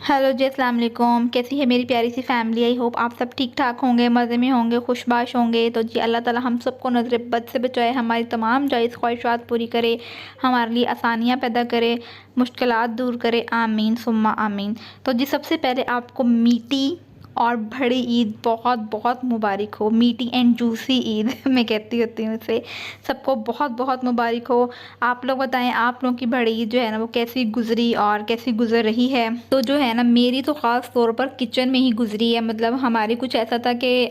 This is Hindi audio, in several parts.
हेलो जी, अस्सलाम वालेकुम। कैसी है मेरी प्यारी सी फैमिली। आई होप आप सब ठीक ठाक होंगे, मज़े में होंगे, खुशबाश होंगे। तो जी अल्लाह ताला हम सबको नज़र बद से बचाए, हमारी तमाम जायज़ ख्वाहिशात पूरी करे, हमारे लिए आसानियाँ पैदा करे, मुश्किलात दूर करे। आमीन सुम्मा आमीन। तो जी सबसे पहले आपको मीठी और बड़ी ईद बहुत बहुत मुबारक हो। मीठी एंड जूसी ईद मैं कहती होती हूँ इसे। सबको बहुत बहुत मुबारक हो। आप लोग बताएं, आप लोगों की बड़ी ईद जो है ना वो कैसी गुजरी और कैसी गुजर रही है। तो जो है ना मेरी तो ख़ास तौर पर किचन में ही गुजरी है। मतलब हमारे कुछ ऐसा था कि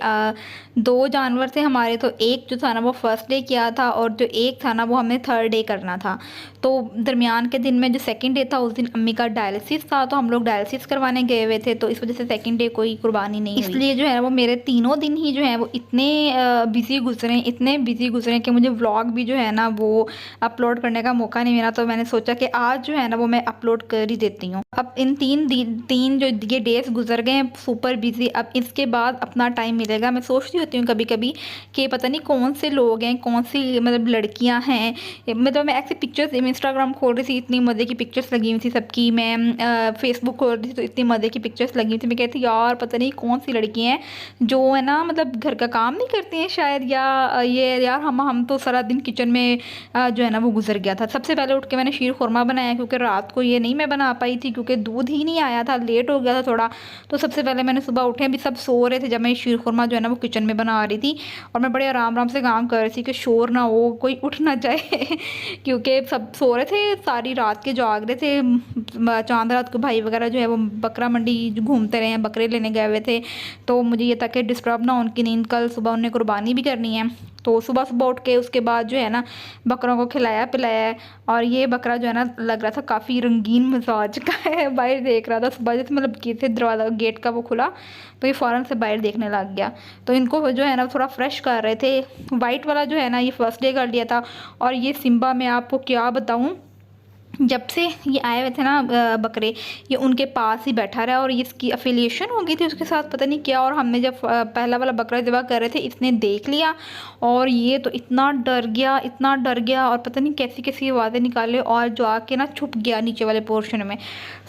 दो जानवर थे हमारे। तो एक जो था ना वो फर्स्ट डे किया था और जो एक था ना वो हमें थर्ड डे करना था। तो दरमियान के दिन में जो सेकंड डे था उस दिन अम्मी का डायलिसिस था, तो हम लोग डायलिसिस करवाने गए हुए थे। तो इस वजह से सेकंड डे कोई कुर्बानी नहीं हुई। इसलिए जो है वो मेरे तीनों दिन ही जो है वो इतने बिजी गुजरे, इतने बिजी गुजरे कि मुझे व्लॉग भी जो है ना वो अपलोड करने का मौका नहीं मिला। तो मैंने सोचा कि आज जो है ना वो मैं अपलोड कर ही देती हूँ। अब इन तीन जो ये डेज गुजर गए हैं सुपर बिजी। अब इसके बाद अपना टाइम मिलेगा। मैं सोचती होती हूँ कभी कभी कि पता नहीं कौन से लोग हैं, कौन सी मतलब लड़कियाँ हैं। मतलब मैं ऐसे पिक्चर्स इंस्टाग्राम खोल रही थी, इतनी मज़े की पिक्चर्स लगी हुई थी सबकी। मैं फेसबुक खोल रही थी तो इतनी मज़े की पिक्चर्स लगी हुई थी। मैं कहती यार पता नहीं कौन सी लड़की हैं जो है ना मतलब घर का काम नहीं करती हैं शायद, या ये यार हम तो सारा दिन किचन में जो है ना वो गुजर गया था। सबसे पहले उठ के मैंने शीर खुरमा बनाया, क्योंकि रात को ये नहीं मैं बना पाई थी क्योंकि दूध ही नहीं आया था, लेट हो गया था थोड़ा। तो सबसे पहले मैंने सुबह उठे, अभी सब सो रहे थे जब मैं शीर खुरमा जो है ना वो किचन में बना रही थी। और मैं बड़े आराम आराम से काम कर रही थी कि शोर ना हो, कोई उठ ना जाए क्योंकि सब सो रहे थे, सारी रात के जाग रहे थे। चांद रात को भाई वगैरह जो है वो बकरा मंडी घूमते रहे हैं, बकरे लेने गए हुए थे। तो मुझे ये था कि डिस्टर्ब ना हो उनकी नींद, कल सुबह उन्हें कुर्बानी भी करनी है। तो सुबह सुबह उठ के उसके बाद जो है ना बकरों को खिलाया पिलाया है। और ये बकरा जो है ना लग रहा था काफ़ी रंगीन मिजाज का है, बाहर देख रहा था सुबह जैसे मतलब कि थे दरवाज़ा गेट का वो खुला तो ये फ़ौरन से बाहर देखने लग गया। तो इनको जो है ना थोड़ा फ्रेश कर रहे थे। वाइट वाला जो है ना ये फर्स्ट डे कर लिया था। और ये सिम्बा मैं आपको क्या बताऊँ, जब से ये आए हुए थे ना बकरे, ये उनके पास ही बैठा रहा और इसकी अफिलिएशन हो गई थी उसके साथ पता नहीं क्या। और हमने जब पहला वाला बकरा ज़िबा कर रहे थे इसने देख लिया और ये तो इतना डर गया, इतना डर गया और पता नहीं कैसी कैसी आवाज़ें निकाले और जो आके ना छुप गया नीचे वाले पोर्शन में।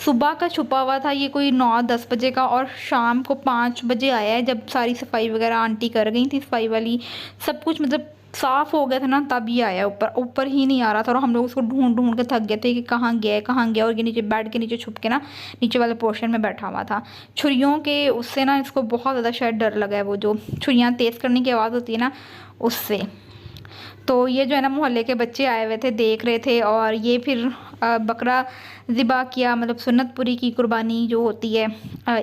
सुबह का छुपा हुआ था ये कोई 9-10 बजे का और शाम को 5 बजे आया है, जब सारी सफाई वगैरह आंटी कर गई थी, सफाई वाली सब कुछ मतलब साफ हो गया था ना, तब ये आया। ऊपर ऊपर ही नहीं आ रहा था और हम लोग उसको ढूंढ ढूंढ के थक गए थे कि कहाँ गया है कहाँ गया। और ये नीचे बेड के नीचे छुप के ना नीचे वाले पोर्शन में बैठा हुआ था। छुरियों के उससे ना इसको बहुत ज़्यादा शायद डर लगा है, वो जो छुरियाँ तेज़ करने की आवाज़ होती है ना उससे। तो ये जो है ना मोहल्ले के बच्चे आए हुए थे, देख रहे थे। और ये फिर बकरा ज़िबा किया, मतलब सुन्नत पूरी की, कुर्बानी जो होती है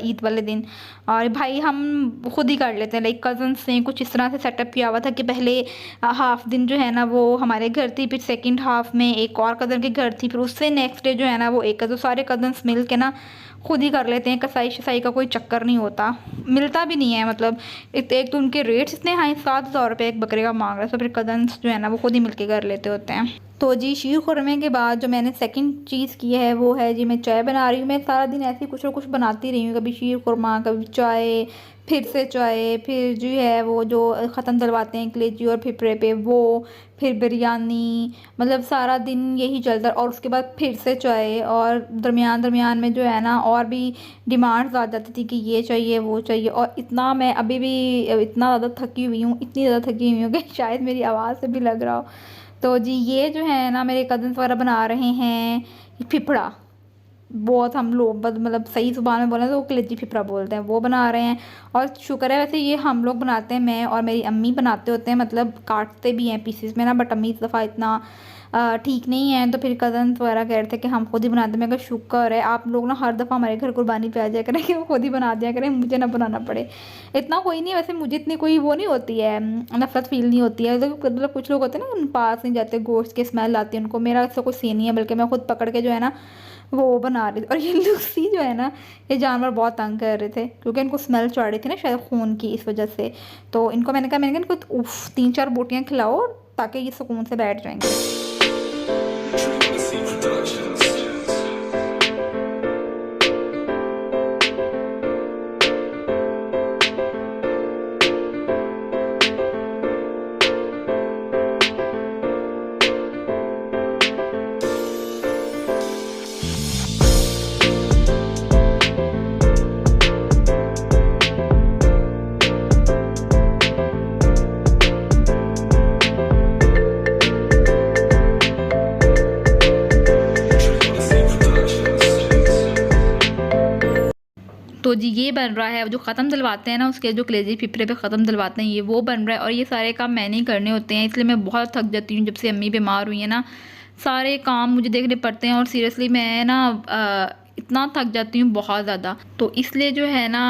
ईद वाले दिन। और भाई हम खुद ही कर लेते हैं, लाइक कज़न्स ने कुछ इस तरह से सेटअप किया हुआ था कि पहले हाफ दिन जो है ना वो हमारे घर थी, फिर सेकंड हाफ में एक और कज़न के घर थी, फिर उससे नेक्स्ट डे जो है ना वो एक, तो सारे कज़न्स मिल के ना खुद ही कर लेते हैं। कसाई शसाई का कोई चक्कर नहीं होता, मिलता भी नहीं है। मतलब एक तो उनके रेट्स इतने हाई, 7,000 रुपये एक बकरे का मांग रहा है। तो फिर कज़न्स जो है ना वो खुद ही मिलके कर लेते होते हैं। तो जी शीर खुरमे के बाद जो मैंने सेकंड चीज़ की है वो है जी मैं चाय बना रही हूँ। मैं सारा दिन ऐसे कुछ ना कुछ बनाती रही हूँ, कभी शीर खुरमा, कभी चाय, फिर से चाय, फिर जो है वो जो ख़त्म डलवाते हैं कलेजी और फिपरे पे वो, फिर बिरयानी, मतलब सारा दिन यही चलता है। और उसके बाद फिर से चाय और दरमियान दरमियान में जो है ना और भी डिमांड्स आ जाती थी कि ये चाहिए वो चाहिए। और इतना मैं अभी भी इतना ज़्यादा थकी हुई हूँ, इतनी ज़्यादा थकी हुई हूँ कि शायद मेरी आवाज़ से भी लग रहा हो। तो जी ये जो है ना मेरे कज़न्स वगैरह बना रहे हैं फिफड़ा। बहुत हम लोग मतलब सही ज़ुबान में बोलें तो वो कलेजी फिफड़ा बोलते हैं, वो बना रहे हैं। और शुक्र है वैसे ये हम लोग बनाते हैं, मैं और मेरी अम्मी बनाते होते हैं, मतलब काटते भी हैं पीसेस में ना, बट अम्मी इस दफ़ा इतना ठीक नहीं है। तो फिर कज़न्स वगैरह कह रहे थे कि हम खुद ही बनाते हैं। मैं कहा शुक्र है आप लोग ना हर दफ़ा हमारे घर कुर्बानी पे आ जाया करें कि वो खुद ही बना दिया करें, मुझे ना बनाना पड़े। इतना कोई नहीं, वैसे मुझे इतनी कोई वो नहीं होती है, नफरत फील नहीं होती है। मतलब कुछ लोग होते हैं ना उन पास नहीं जाते, गोश्त की स्मेल आती है उनको, मेरा ऐसा कोई सीन नहीं है। बल्कि मैं खुद पकड़ के जो है ना वो बना रही थी। और ये लूसी जो है ना ये जानवर बहुत तंग कर रहे थे क्योंकि इनको स्मेल चढ़ रही थी ना शायद खून की, इस वजह से। तो इनको मैंने कहा इनको उफ 3-4 बोटियाँ खिलाओ ताकि ये सुकून से बैठ जाएंगे। तो जी ये बन रहा है, जो ख़त्म दिलवाते हैं ना उसके, जो कलेजी फिफरे पे ख़त्म दिलवाते हैं, ये वो बन रहा है। और ये सारे काम मैंने ही करने होते हैं, इसलिए मैं बहुत थक जाती हूँ। जब से अम्मी बीमार हुई है ना, सारे काम मुझे देखने पड़ते हैं और सीरियसली मैं ना इतना थक जाती हूँ बहुत ज़्यादा। तो इसलिए जो है ना,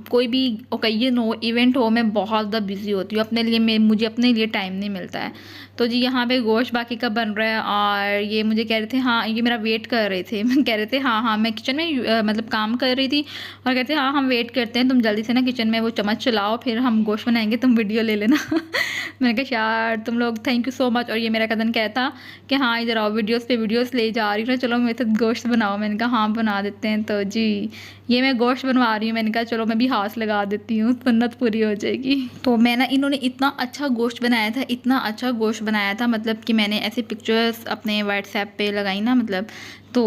कोई भी ओकेजन हो, इवेंट हो, मैं बहुत ज़्यादा बिज़ी होती हूँ अपने लिए। मुझे अपने लिए टाइम नहीं मिलता है। तो जी यहाँ पे गोश्त बाकी का बन रहा है और ये मुझे कह रहे थे, हाँ ये मेरा वेट कर रहे थे। कह रहे थे हाँ मैं किचन में मतलब काम कर रही थी और कहते हाँ हम वेट करते हैं, तुम जल्दी से ना किचन में वो चम्मच चलाओ, फिर हम गोश्त बनाएंगे, तुम वीडियो ले लेना। मैंने कहा यार तुम लोग थैंक यू सो मच। और ये मेरा कज़न कहता कि हाँ इधर आओ, वीडियोस पे वीडियोस ले जा रही हूँ ना, चलो मेरे साथ गोश्त बनाओ। मैंने कहा हाँ बना देते हैं। तो जी ये मैं गोश्त बनवा रही हूँ, मैंने कहा चलो मैं भी हाथ लगा देती हूँ, सुन्नत पूरी हो जाएगी। तो मैं ना, इन्होंने इतना अच्छा गोश्त बनाया था, इतना अच्छा गोश्त बनाया था, मतलब कि मैंने ऐसे पिक्चर्स अपने व्हाट्सएप पे लगाई ना, मतलब तो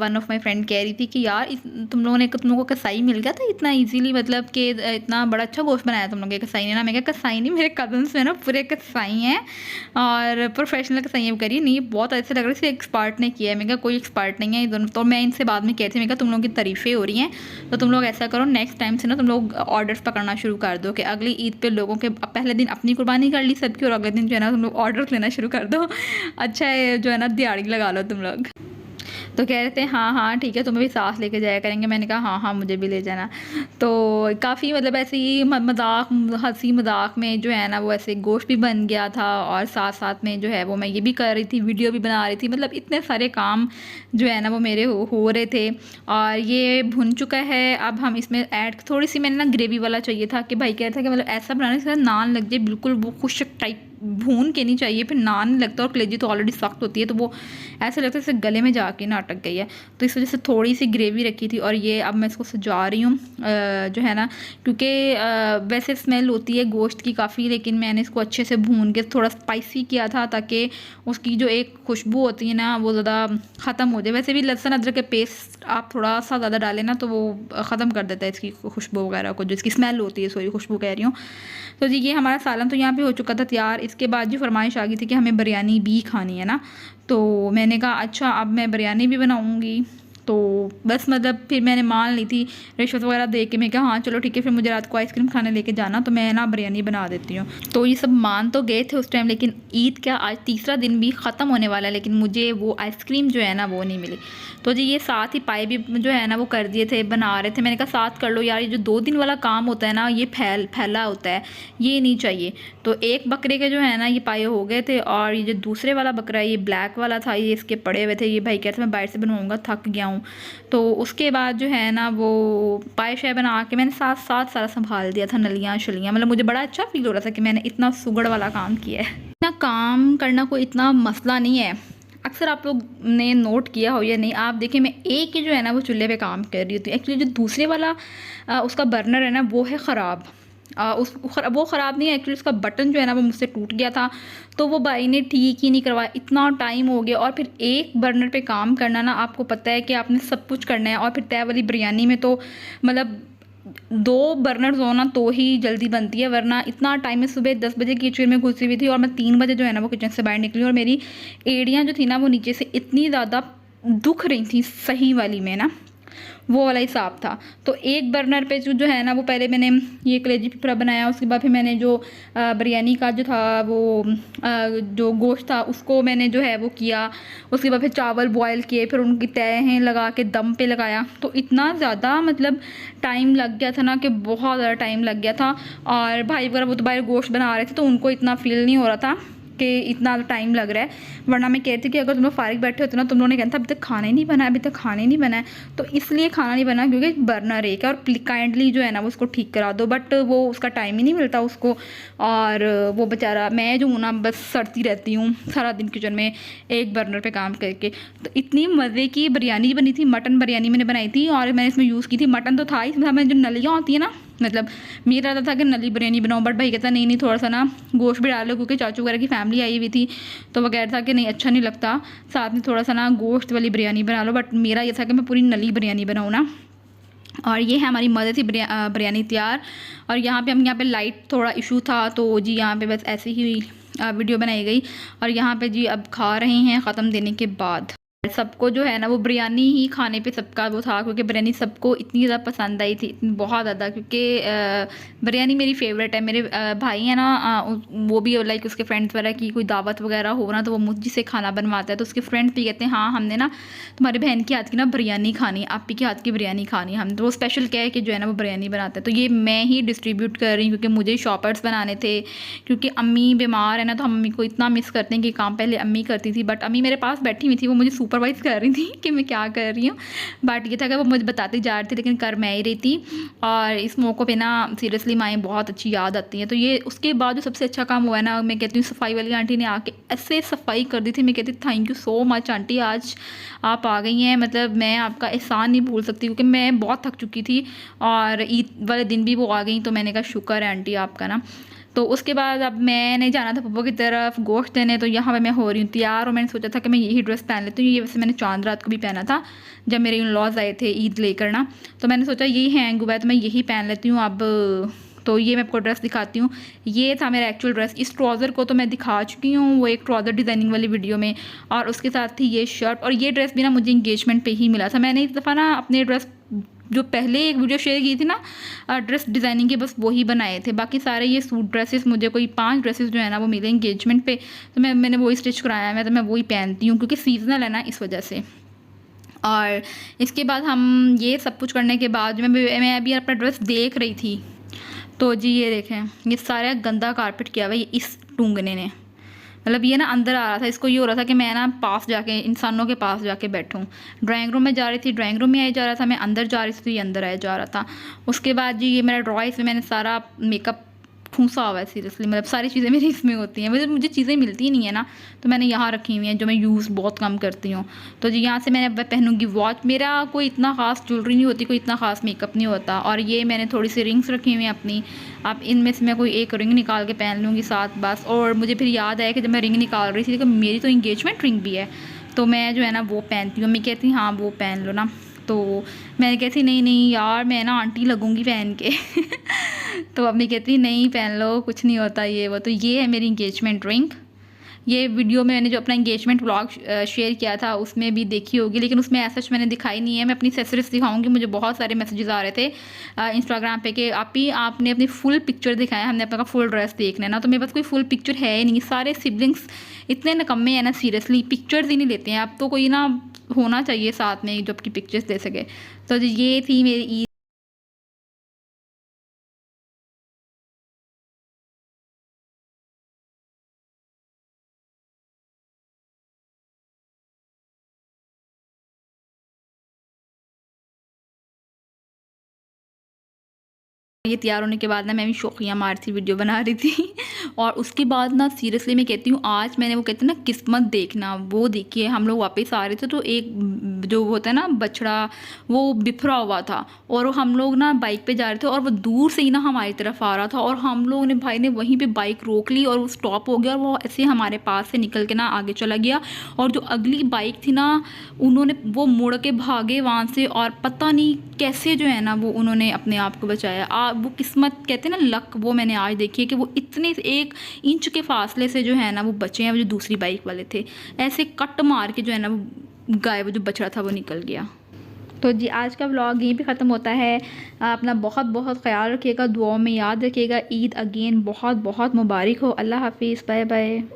वन ऑफ माई फ्रेंड कह रही थी कि यार तुम लोगों को कसाई मिल गया था इतना इजीली, मतलब कि इतना बड़ा अच्छा गोश्त बनाया तुम लोगों के कसाई ने ना। मैं कहा कसाई नहीं, मेरे कज़न्स में ना पूरे कसाई हैं और प्रोफेशनल कसाई करी नहीं, बहुत ऐसे लग रहा है सिर्फ एक्सपर्ट ने किया है। मैं कहा कोई एक्सपर्ट नहीं है ये दोनों। तो मैं इनसे बाद में कहती, मैं कहा तुम लोगों की तारीफ़ें हो रही हैं, तो तुम लोग ऐसा करो नेक्स्ट टाइम से ना तुम लोग ऑर्डर्स पकड़ना शुरू कर दो, कि अगली ईद पे लोगों के पहले दिन अपनी कुर्बानी कर ली सबकी और अगले दिन जो है ना तुम लोग ऑर्डर्स लेना शुरू कर दो। अच्छा है जो है ना दिहाड़ी लगा लो तुम लोग। तो कह रहे थे हाँ हाँ ठीक है, तुम्हें भी साथ लेके जाया करेंगे। मैंने कहा हाँ हाँ मुझे भी ले जाना। तो काफ़ी मतलब ऐसे ही मजाक, हंसी मजाक में जो है ना वो ऐसे गोश्त भी बन गया था और साथ साथ में जो है वो मैं ये भी कर रही थी, वीडियो भी बना रही थी। मतलब इतने सारे काम जो है ना वो मेरे हो रहे थे। और ये भुन चुका है, अब हम इसमें ऐड थोड़ी सी, मैंने ना ग्रेवी वाला चाहिए था कि भाई कह रहा था कि मतलब ऐसा बनाने से नान लग जाए, बिल्कुल वो खुश्क टाइप, भून के नहीं चाहिए, फिर नान नहीं लगता और कलेजी तो ऑलरेडी सख्त होती है, तो वो ऐसा लगता है जैसे गले में जाके ना अटक गई है। तो इस वजह से थोड़ी सी ग्रेवी रखी थी। और ये अब मैं इसको सजा रही हूँ जो है ना, क्योंकि वैसे स्मेल होती है गोश्त की काफ़ी, लेकिन मैंने इसको अच्छे से भून के थोड़ा स्पाइसी किया था ताकि उसकी जो एक खुशबू होती है ना वो ज़्यादा ख़त्म हो जाए। वैसे भी लहसुन अदरक के पेस्ट आप थोड़ा सा ज़्यादा डालें ना तो वो ख़त्म कर देता है इसकी खुशबू वगैरह को, जो इसकी स्मेल होती है, सॉरी खुशबू कह रही हूँ। तो जी ये हमारा सालन तो यहाँ पे हो चुका था तैयार। इसके बाद जी फरमाइश आ गई थी कि हमें बिरयानी भी खानी है ना, तो मैंने कहा अच्छा अब मैं बिरयानी भी बनाऊँगी। तो बस मतलब फिर मैंने मान ली थी रिश्वत वगैरह दे के, मैं कहा हाँ चलो ठीक है, फिर मुझे रात को आइसक्रीम खाने लेके जाना, तो मैं ना बिरयानी बना देती हूँ। तो ये सब मान तो गए थे उस टाइम, लेकिन ईद का आज तीसरा दिन भी ख़त्म होने वाला है, लेकिन मुझे वो आइसक्रीम जो है ना वो नहीं मिली। तो जी ये साथ ही पाए भी जो है ना वो कर दिए थे, बना रहे थे। मैंने कहा साथ कर लो यार, ये जो 2 दिन वाला काम होता है ना ये फैला होता है, ये नहीं चाहिए। तो एक बकरे के जो है ना ये पाए हो गए थे, और ये जो दूसरे वाला बकरा है ये ब्लैक वाला था, ये इसके पड़े हुए थे। ये भाई कहते मैं बाहर से बनवाऊँगा, थक गया हूँ। तो उसके बाद जो है ना वो पाए शाय बना के मैंने साथ साथ सारा संभाल दिया था, नलियाँ शलियाँ। मतलब मुझे बड़ा अच्छा फील हो रहा था कि मैंने इतना सुगड़ वाला काम किया है। इतना काम करना कोई इतना मसला नहीं है। अक्सर आप लोग ने नोट किया हो या नहीं, आप देखिए मैं एक ही जो है ना वो चूल्हे पे काम कर रही होती हूँ। एक्चुअली जो दूसरे वाला उसका बर्नर है ना वो है ख़राब। वो ख़राब नहीं है एक्चुअली, उसका बटन जो है ना वो मुझसे टूट गया था, तो वो भाई ने ठीक ही नहीं करवाया। इतना टाइम हो गया, और फिर एक बर्नर पे काम करना ना, आपको पता है कि आपने सब कुछ करना है। और फिर तय वाली बिरयानी में तो मतलब 2 बर्नर्स हो ना तो ही जल्दी बनती है, वरना इतना टाइम में सुबह 10 बजे किचन में घुसी हुई थी और मैं 3 बजे जो है ना वो किचन से बाहर निकली, और मेरी एड़ियाँ जो थी ना वो नीचे से इतनी ज़्यादा दुख रही थी सही वाली में ना, वो वाला हिसाब था। तो एक बर्नर पे जो है ना वो पहले मैंने ये कलेजी फिफरा बनाया, उसके बाद फिर मैंने जो बिरयानी का जो था वो जो गोश्त था उसको मैंने जो है वो किया। उसके बाद फिर चावल बॉयल किए, फिर उनकी तहें लगा के दम पे लगाया। तो इतना ज़्यादा मतलब टाइम लग गया था ना कि बहुत ज़्यादा टाइम लग गया था। और भाई वगैरह वो तो बाहर गोश्त बना रहे थे तो उनको इतना फील नहीं हो रहा था कि इतना टाइम लग रहा है, वरना मैं कहती थी कि अगर तुम लोग फारिग बैठे होते ना, तुम लोगों ने कहता अभी तक खाना ही नहीं बना है, अभी तक खाना ही नहीं बना है। तो इसलिए खाना नहीं बना क्योंकि बर्नर एक है, और काइंडली जो है ना वो उसको ठीक करा दो, बट वो उसका टाइम ही नहीं मिलता उसको। और वो बेचारा मैं जो हूँ ना बस सड़ती रहती हूँ सारा दिन किचन में एक बर्नर पर काम करके। तो इतनी मज़े की बिरयानी बनी थी, मटन बिरयानी मैंने बनाई थी, और मैंने इसमें यूज़ की थी मटन तो था ही, इसमें जो नलियाँ होती है ना, मतलब मेरा था कि नली बिरयानी बनाऊँ, बट भाई कहता नहीं थोड़ा सा ना गोश्त भी डालो, क्योंकि चाचू वगैरह की फैमिली आई हुई थी, तो वो कह रहा था कि नहीं अच्छा नहीं लगता, साथ में थोड़ा सा ना गोश्त वाली बिरयानी बना लो। बट मेरा ये था कि मैं पूरी नली बिरयानी बनाऊँ ना। और ये है हमारी मदर थी बिरयानी तैयार। और यहाँ पे लाइट थोड़ा इशू था, तो जी यहाँ पे बस ऐसे ही वीडियो बनाई गई। और यहाँ पे जी अब खा रहे हैं ख़त्म देने के बाद। सबको जो है ना वो बिरयानी ही खाने पे सबका वो था, क्योंकि बिरयानी सबको इतनी ज़्यादा पसंद आई थी, बहुत ज़्यादा, क्योंकि बिरयानी मेरी फेवरेट है। मेरे भाई है ना, वो भी लाइक उसके फ्रेंड्स वगैरह की कोई दावत वगैरह हो ना तो वो मुझ से खाना बनवाता है, तो उसके फ्रेंड्स भी कहते हैं हाँ हमने ना तुम्हारी बहन के हाथ की ना बिरयानी खानी, आप ही के हाथ की बिरयानी खानी हम, तो वो स्पेशल क्या है कि जो है ना वो बिरयानी बनाता है। तो ये मैं ही डिस्ट्रीब्यूट कर रही हूँ क्योंकि मुझे शॉपर्स बनाने थे, क्योंकि अम्मी बीमार है ना, तो हम अम्मी को इतना मिस करते हैं कि काम पहले अम्मी करती थी, बट अम्मी मेरे पास बैठी हुई थी, वो मुझे सुपरवाइज़ कर रही थी कि मैं क्या कर रही हूँ। बट ये था कि वो मुझे बताती जा रही थी लेकिन कर मैं ही रही थी। और इस मौक़े पे ना सीरियसली माएँ बहुत अच्छी याद आती हैं। तो ये उसके बाद जो सबसे अच्छा काम हुआ है ना, मैं कहती हूँ सफाई वाली आंटी ने आके ऐसे सफाई कर दी थी, मैं कहती thank you so much aunty, आज आप आ गई हैं, मतलब मैं आपका एहसान नहीं भूल सकती, क्योंकि मैं बहुत थक चुकी थी और ईद वाले दिन भी वो आ गई, तो मैंने कहा शुक्र है आंटी आपका ना। तो उसके बाद अब मैंने जाना था पप्पा की तरफ गोश्त देने, तो यहाँ पे मैं हो रही हूँ तैयार, और मैंने सोचा था कि मैं यही ड्रेस पहन लेती हूँ। ये वैसे मैंने चांद रात को भी पहना था जब मेरे इन लॉज आए थे ईद लेकर ना, तो मैंने सोचा यही हैंग हुआ है तो मैं यही पहन लेती हूँ अब। तो ये मैं आपको ड्रेस दिखाती हूँ, ये था मेरा एक्चुअल ड्रेस। इस ट्राउज़र को तो मैं दिखा चुकी हूँ, वो एक ट्राउज़र डिज़ाइनिंग वाली वीडियो में, और उसके साथ थी ये शर्ट, और ये ड्रेस भी ना मुझे इंगेजमेंट पे ही मिला था। मैंने इस दफ़ा ना अपने ड्रेस जो पहले एक वीडियो शेयर की थी ना ड्रेस डिज़ाइनिंग के, बस वही बनाए थे, बाकी सारे ये सूट ड्रेसेस मुझे कोई 5 ड्रेसेस जो है ना वो मिले इंगेजमेंट पे, तो मैंने वही स्टिच कराया है, तो मैं वही पहनती हूँ क्योंकि सीजनल है ना इस वजह से। और इसके बाद हम ये सब कुछ करने के बाद मैं अभी अपना ड्रेस देख रही थी, तो जी ये देखें ये सारा गंदा कारपेट किया हुआ है इस टूंगने ने, मतलब ये ना अंदर आ रहा था, इसको ये हो रहा था कि मैं ना पास जाके इंसानों के पास जाके बैठूं। ड्राइंग रूम में जा रही थी, ड्राइंग रूम में आया जा रहा था, मैं अंदर जा रही थी तो ये अंदर आया जा रहा था। उसके बाद जी ये मेरा ड्रॉ, इसमें मैंने सारा मेकअप ठूंसा हुआ है सीरियसली, मतलब सारी चीज़ें मेरी इसमें होती हैं, मतलब मुझे चीज़ें मिलती नहीं है ना, तो मैंने यहाँ रखी हुई हैं जो मैं यूज़ बहुत कम करती हूँ। तो जी यहाँ से मैंने अब पहनूंगी वॉच, मेरा कोई इतना ख़ास ज्वेलरी नहीं होती, कोई इतना ख़ास मेकअप नहीं होता। और ये मैंने थोड़ी सी रिंग्स रखी हुई हैं अपनी, अब इनमें से मैं कोई एक रिंग निकाल के पहन लूँगी साथ बस। और मुझे फिर याद आया कि जब मैं रिंग निकाल रही थी तो मेरी तो इंगेजमेंट रिंग भी है, तो मैं जो है ना वो पहनती हूँ। मैं कहती हाँ वो पहन लो ना, तो मैंने कहती नहीं नहीं यार मैं ना आंटी लगूंगी पहन के तो अम्मी कहती नहीं पहन लो कुछ नहीं होता ये वो। तो ये है मेरी इंगेजमेंट रिंग। ये वीडियो में मैंने जो अपना इंगेजमेंट व्लॉग शेयर किया था उसमें भी देखी होगी, लेकिन उसमें ऐसा मैंने दिखाई नहीं है। मैं अपनी एक्सेसरीज दिखाऊंगी, मुझे बहुत सारे मैसेजेस आ रहे थे इंस्टाग्राम पे कि आपने अपनी फुल पिक्चर दिखाया, हमने अपना फुल ड्रेस देखना है ना, तो मेरे पास कोई फुल पिक्चर है ही नहीं। सारे सिबलिंग्स इतने निकम्मे हैं ना सीरियसली, पिक्चर्स ही नहीं लेते हैं। अब तो कोई ना होना चाहिए साथ में जो आपकी पिक्चर्स दे सके। तो ये थी मेरी ये तैयार होने के बाद ना मैं भी शौकिया मारती वीडियो बना रही थी और उसके बाद ना सीरियसली मैं कहती हूँ आज मैंने वो कहते हैं ना किस्मत देखना वो देखिए। हम लोग वापस आ रहे थे तो एक जो होता है ना बछड़ा वो बिफरा हुआ था और हम लोग ना बाइक पे जा रहे थे और वो दूर से ही ना हमारी तरफ आ रहा था और हम लोग ने भाई ने वहीं पे बाइक रोक ली और वो स्टॉप हो गया और वो ऐसे हमारे पास से निकल के ना आगे चला गया। और जो अगली बाइक थी ना उन्होंने वो मुड़ के भागे वहाँ से और पता नहीं कैसे जो है ना वो उन्होंने अपने आप को बचाया। वो किस्मत कहते हैं ना लक, वो मैंने आज देखी है कि वो इतने 1 इंच के फासले से जो है ना वो बचे हैं। वो जो दूसरी बाइक वाले थे ऐसे कट मार के जो है ना वो गायब जो बछड़ा था वो निकल गया। तो जी आज का व्लॉग यहीं पे ख़त्म होता है। अपना बहुत बहुत ख्याल रखिएगा, दुआओं में याद रखिएगा। ईद अगेन बहुत बहुत मुबारक हो। अल्लाह हाफिज़, बाय बाय।